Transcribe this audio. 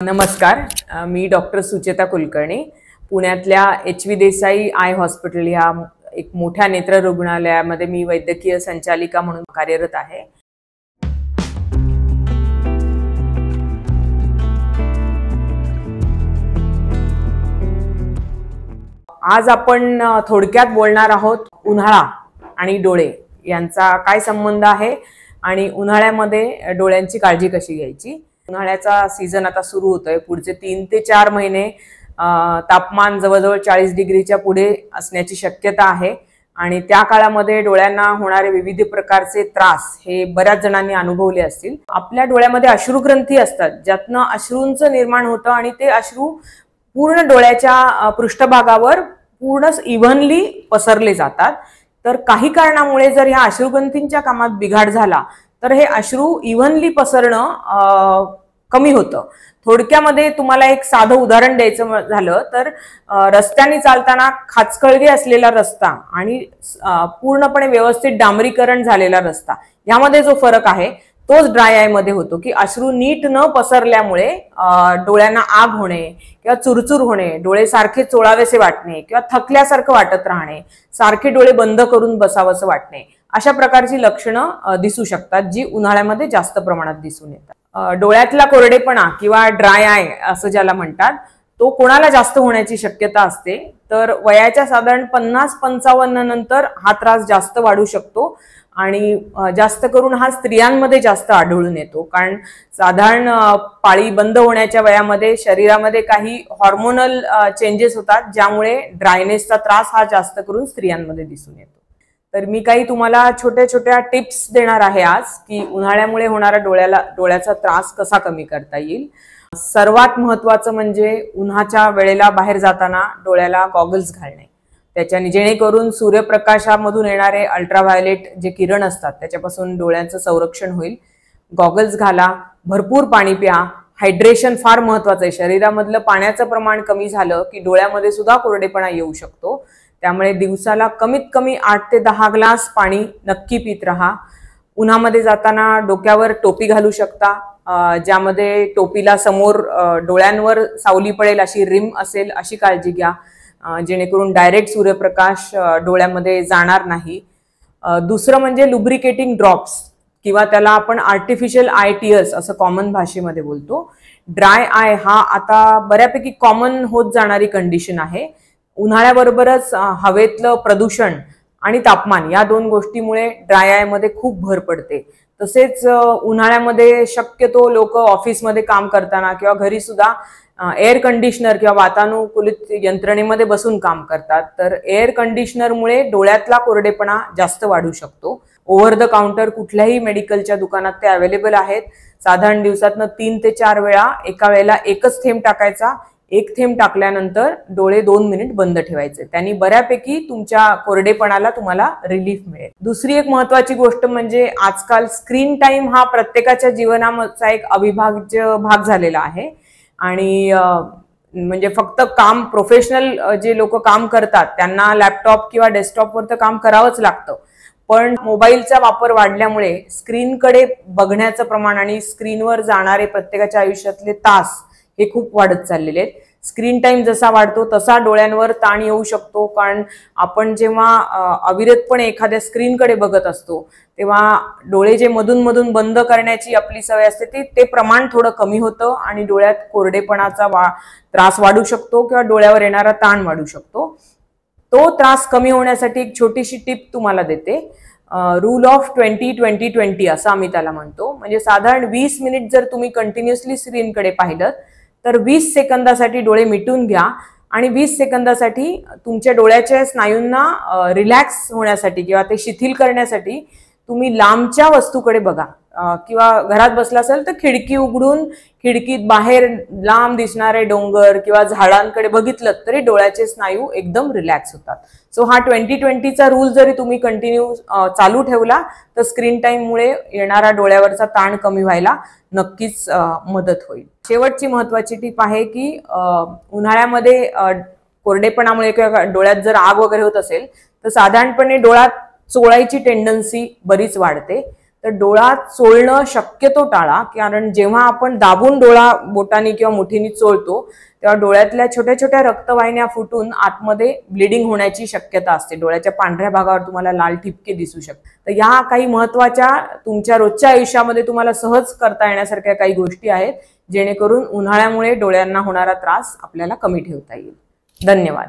नमस्कार, मी डॉक्टर सुचेता कुलकर्णी पुण्यातल्या एच.व्ही. Desai I hospital ह्या एक मोठ्या नेत्र रुग्णालयामध्ये मी वैद्यकीय संचालिका म्हणून कार्यरत आहे. आज आपण थोडक्यात बोलणार आहोत उन्हाळा आणि डोळे यांचा काय संबंध आहे आणि उन्हाळ्यामध्ये डोळ्यांची काळजी कशी घ्यायची. उन्हाळ्याचा सीझन आता सुरू होतोय. पुढचे 3 ते 4 महिने तापमान जवळजवळ 40 डिग्रीच्या पुढे असण्याची शक्यता आहे आणि त्या काळामध्ये डोळ्यांना होणारे विविध प्रकारचे त्रास हे बऱ्याच जणांनी अनुभवले असतील. आपल्या डोळ्यामध्ये अश्रुग्रंथी असतात ज्यातनं अश्रूंचं निर्माण होतं आणि ते अश्रू पूर्ण डोळ्याच्या पृष्ठभागावर पूर्ण इव्हनली पसरले जातात. तर काही कारणामुळे जर ह्या अश्रुग्रंथींच्या कामात बिघाड झाला तर हे अश्रू इव्हनली पसरणं कमी होतं. थोडक्यामध्ये तुम्हाला एक साधं उदाहरण द्यायचं झालं तर रस्त्याने चालताना खाचखळगे असलेला रस्ता आणि पूर्णपणे व्यवस्थित डांबरीकरण झालेला रस्ता यामध्ये जो फरक आहे तोच ड्राय आय मध्ये होतो की अश्रू नीट न पसरल्यामुळे डोळ्यांना आग होणे किंवा चुरचुर होणे, डोळे सारखे चोळावेसे वाटणे किंवा थकल्यासारखं वाटत राहणे, सारखे डोळे बंद करून बसावंसं वाटणे, अशा प्रकारची लक्षणं दिसू शकतात जी उन्हाळ्यामध्ये जास्त प्रमाणात दिसून येतात. डोळ्यातला कोरडेपणा किंवा ड्राय आय असं ज्याला म्हणतात तो कोणाला जास्त होण्याची शक्यता असते तर वयाच्या साधारण 50-55 नंतर हा त्रास जास्त वाढू शकतो आणि जास्त करून हा स्त्रियांमध्ये जास्त आढळून येतो. कारण साधारण पाळी बंद होण्याच्या वयामध्ये शरीरामध्ये काही हॉर्मोनल चेंजेस होतात ज्यामुळे ड्रायनेसचा त्रास हा जास्त करून स्त्रियांमध्ये दिसून येतो. तर मी काही तुम्हाला छोट्या छोट्या टिप्स देणार आहे आज की उन्हाळ्यामुळे होणारा डोळ्याचा त्रास कसा कमी करता येईल. सर्वात महत्वाचं म्हणजे उन्हाच्या वेळेला बाहेर जाताना डोळ्याला गॉगल्स घालणे, त्याच्याने जेणेकरून सूर्यप्रकाशामधून येणारे अल्ट्राव्हायोलेट जे किरण असतात त्याच्यापासून डोळ्यांचं संरक्षण होईल. गॉगल्स घाला, भरपूर पाणी प्या. हायड्रेशन फार महत्वाचं आहे. शरीरामधलं पाण्याचं प्रमाण कमी झालं की डोळ्यामध्ये सुद्धा कोरडेपणा येऊ शकतो. त्यामुळे दिवसाला कमीत कमी 8 ते 10 ग्लास पाणी नक्की पित राहा. उन्हामध्ये जाताना डोक्यावर टोपी घालू शकता ज्यामध्ये टोपीला समोर डोळ्यांवर सावली पडेल अशी रिम असेल अशी काळजी घ्या जेणेकरून डायरेक्ट सूर्यप्रकाश डोळ्यामध्ये जाणार नाही. दुसरं म्हणजे लुब्रिकेटिंग ड्रॉप्स किंवा त्याला आपण आर्टिफिशियल आय टीयर्स असं कॉमन भाषेमध्ये बोलतो. ड्राय आय हा आता बऱ्यापैकी कॉमन होत जाणारी कंडिशन आहे. उन्हाळ्याबरोबरच हवेतलं प्रदूषण आणि तापमान या 2 गोष्टीमुळे ड्राय आय मध्ये खूप भर पडते. तसेच उन्हाळ्यामध्ये शक्यतो लोक ऑफिसमध्ये काम करताना किंवा घरी सुद्धा एअर कंडिशनर किंवा वातानुकूलित यंत्रणेमध्ये बसून काम करतात. तर एअर कंडिशनरमुळे डोळ्यातला कोरडेपणा जास्त वाढू शकतो. ओव्हर द काउंटर कुठल्याही मेडिकलच्या दुकानात ते अवेलेबल आहेत. साधारण दिवसातनं 3 ते 4 वेळा एका वेळेला एकच थेंब टाकायचा. एक थेंब टाकल्यानंतर डोळे 2 मिनिट बंद ठेवायचे. त्यांनी बऱ्यापैकी तुमच्या कोरडेपणाला तुम्हाला रिलीफ मिळेल. दुसरी एक महत्वाची गोष्ट म्हणजे आजकाल स्क्रीन टाइम हा प्रत्येकाच्या जीवनाचा एक अविभाज्य भाग झालेला आहे आणि म्हणजे फक्त काम प्रोफेशनल जे लोक काम करतात त्यांना लॅपटॉप किंवा डेस्कटॉपवर तर काम करावंच लागतं. पण मोबाईलचा वापर वाढल्यामुळे स्क्रीनकडे बघण्याचं प्रमाण आणि स्क्रीनवर जाणारे प्रत्येकाच्या आयुष्यातले तास हे खूप वाढत चाललेले आहेत. स्क्रीन टाइम जसा वाढतो तसा डोळ्यांवर ताण येऊ शकतो. कारण आपण जेव्हा अविरतपणे एखाद्या स्क्रीनकडे बघत असतो तेव्हा डोळे जे मधून मधून बंद करण्याची आपली सवय असते ते प्रमाण थोडं कमी होतं आणि डोळ्यात कोरडेपणाचा त्रास वाढू शकतो किंवा डोळ्यावर येणारा ताण वाढू शकतो. तो त्रास कमी होण्यासाठी एक छोटीशी टिप तुम्हाला देते. रूल ऑफ 20-20-20 असं आम्ही त्याला म्हणतो. म्हणजे साधारण 20 मिनिट जर तुम्ही कंटिन्युअसली स्क्रीनकडे पाहिलं तर 20 सेकंदासाठी डोळे मिटून घ्या आणि 20 सेकंदासाठी तुमच्या डोळ्याच्या स्नायूंना रिलॅक्स होण्यासाठी किंवा ते शिथिल करण्यासाठी तुम्ही लांबच्या वस्तूकडे बघा किंवा घरात बसला असेल तर खिडकी उघडून खिडकीत बाहेर लांब दिसणारे डोंगर किंवा झाडांकडे बघितलं तरी डोळ्याचे स्नायू एकदम रिलॅक्स होतात. सो हा 20-20चा रूल जरी तुम्ही कंटिन्यू चालू ठेवला तर स्क्रीन टाइममुळे येणारा डोळ्यावरचा ताण कमी व्हायला नक्कीच मदत होईल. शेवटची महत्वाची टीप आहे की उन्हाळ्यामध्ये कोरडेपणामुळे किंवा डोळ्यात जर आग वगैरे होत असेल तर साधारणपणे डोळ्यात चोळायची टेंडन्सी बरीच वाढते. तर डोळा चोळणं शक्यतो टाळा, कारण जेव्हा आपण दाबून डोळा बोटानी किंवा मुठीनी चोळतो तेव्हा डोळ्यातल्या छोट्या छोट्या रक्तवाहिन्या फुटून आतमध्ये ब्लिडिंग होण्याची शक्यता असते. डोळ्याच्या पांढऱ्या भागावर तुम्हाला लाल ठिपके दिसू शकतात. तर या काही महत्वाच्या तुमच्या रोजच्या आयुष्यामध्ये तुम्हाला सहज करता येण्यासारख्या काही गोष्टी आहेत, जेणेकरून उन्हाळ्यामुळे डोळ्यांना होणारा त्रास आपल्याला कमी ठेवता येईल. धन्यवाद.